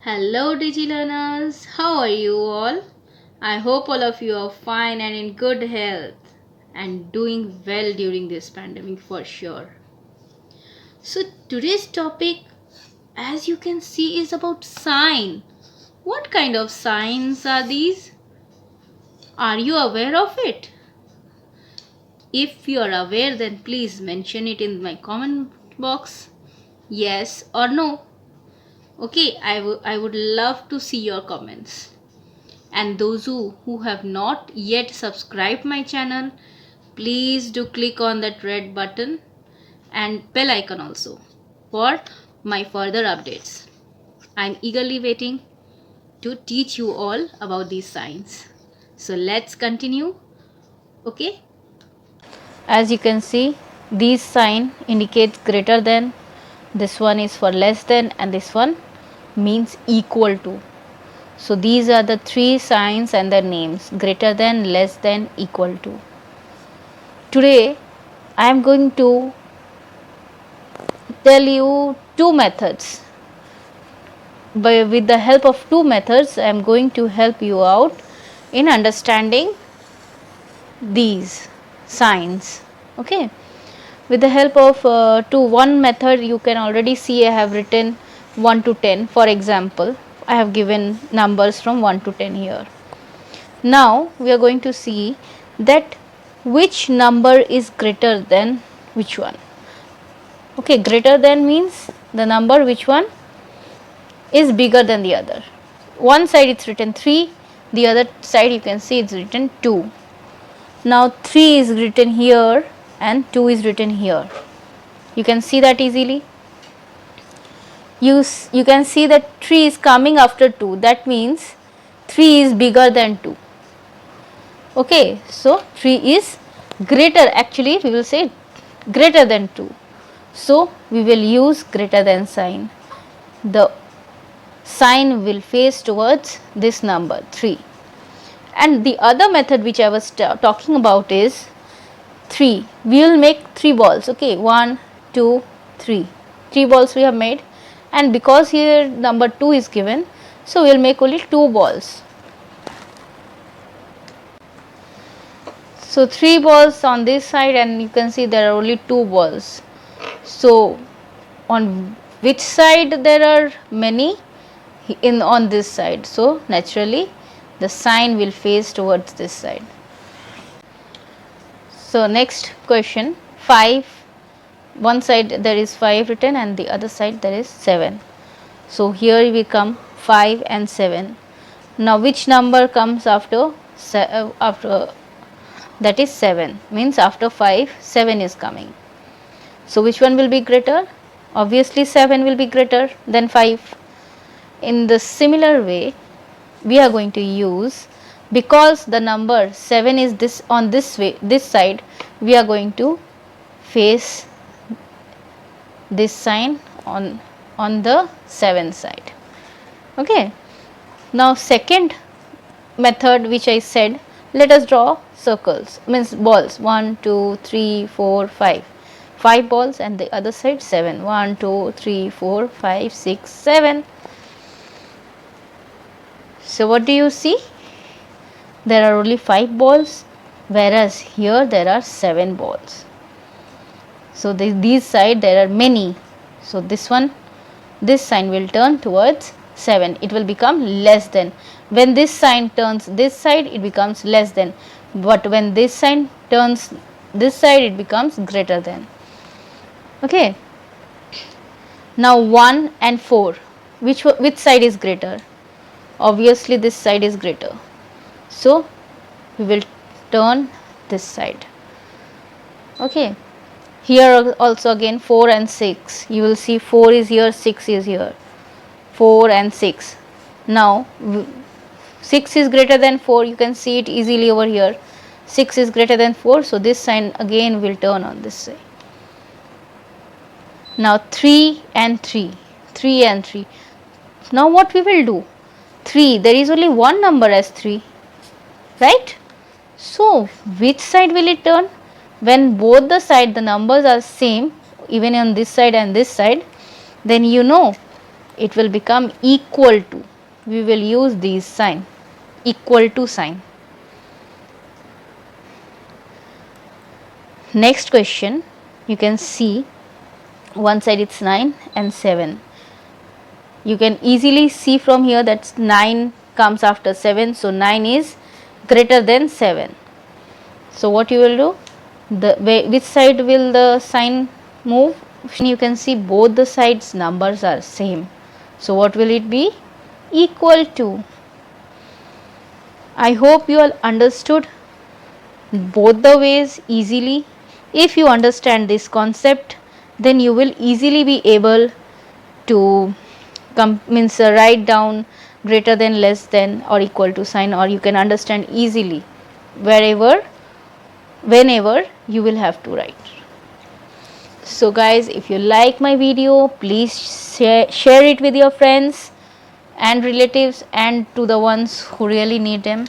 Hello, DigiLearners. How are you all? I hope all of you are fine and in good health and doing well during this pandemic for sure. So, today's topic, as you can see, is about sign. What kind of signs are these? Are you aware of it? If you are aware, then please mention it in my comment box. Yes or no. Okay, I would love to see your comments. And those who have not yet subscribed my channel, please do click on that red button and bell icon also for my further updates. I'm eagerly waiting to teach you all about these signs. So let's continue. Okay, as you can see, these sign indicates greater than, this one is for less than, and this one means equal to. So these are the three signs and their names: greater than, less than, equal to. Today I am going to tell you two methods. With the help of two methods, I am going to help you out in understanding these signs. Okay. With the help of one method, you can already see I have written 1 to 10. For example, I have given numbers from 1 to 10 here. Now we are going to see that which number is greater than which one. Okay, greater than means the number which one is bigger than the other. One side it's written 3, the other side you can see it's written 2. Now 3 is written here and 2 is written here. You can see that easily. You can see that 3 is coming after 2. That means 3 is bigger than 2. Okay, so 3 is greater, actually we will say greater than 2. So we will use greater than sign. The sign will face towards this number 3. And the other method which I was talking about is 3. We will make 3 balls. Okay, 1, 2, 3. 3 balls we have made, and because here number 2 is given, so we will make only 2 balls. So 3 balls on this side, and you can see there are only 2 balls. So on which side there are many? On this side. So naturally the sign will face towards this side. So next question, 5. One side there is 5 written and the other side there is 7. So here we come 5 and 7. Now which number comes after that is 7, means after 5 7 is coming. So which one will be greater? Obviously 7 will be greater than 5. In the similar way, we are going to use, because the number 7 is this on this way, this side, we are going to face this sign on the 7 side. Okay. Now second method which I said, let us draw circles, means balls, 1, 2, 3, 4, 5. 5 balls, and the other side 7. 1, 2, 3, 4, 5, 6, 7. So what do you see? There are only 5 balls, whereas here there are 7 balls. So these side there are many. So this sign will turn towards 7. It will become less than. When this sign turns this side, it becomes less than. But when this sign turns this side, it becomes greater than. Okay. Now 1 and 4. Which side is greater? Obviously this side is greater. So we will turn this side. Okay. Here also again 4 and 6. You will see 4 is here, 6 is here. 4 and 6. Now 6 is greater than 4. You can see it easily over here. 6 is greater than 4. So this sign again will turn on this side. Now 3 and 3. 3 and 3. Now what we will do? 3. There is only one number as 3. Right? So which side will it turn? When both the side the numbers are same, even on this side and this side, then you know it will become equal to. We will use these sign, equal to sign. Next question, you can see one side it's 9 and 7. You can easily see from here that 9 comes after 7, so 9 is greater than 7. So what you will do, which side will the sign move? You can see both the sides numbers are same, so what will it be? Equal to. I hope you all understood both the ways easily. If you understand this concept, then you will easily be able to write down greater than, less than or equal to sign, or you can understand easily whenever you will have to write. So guys, if you like my video, please share it with your friends and relatives and to the ones who really need them.